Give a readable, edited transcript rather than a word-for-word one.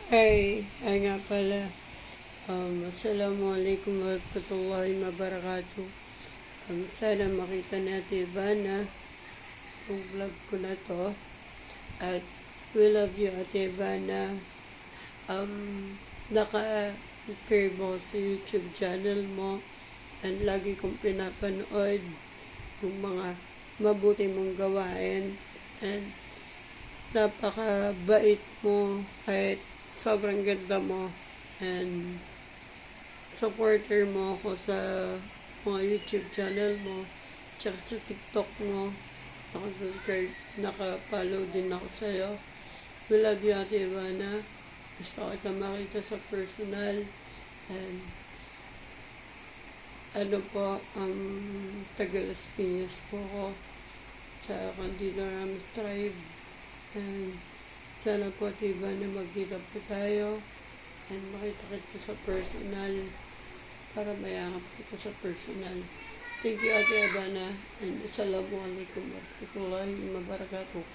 Ay nga pala. Assalamualaikum warahmatullahi wabarakatuh. Sana makita natin Ivana yung vlog ko na to. At we love you, Ate Ivana. Naka-subscribe mo sa YouTube channel mo. And lagi kong pinapanood yung mga mabuti mong gawain. And napaka-bait mo kahit sobrang ganda mo. And supporter mo ako sa mga YouTube channel mo, tsaka sa TikTok mo. Naka-subscribe, naka-follow din ako sa'yo. We love you, Ate Ivana. Gusto kita makita sa personal. And taga-Las Piñas po ako sa Candilo Ramos Tribe. And sana po, Ate Ivana, magkita po tayo. And makita kita sa personal para mayakap kita sa personal. Thank you, Ate Ivana. And Assalamualaikum warahmatullahi wabarakatuh.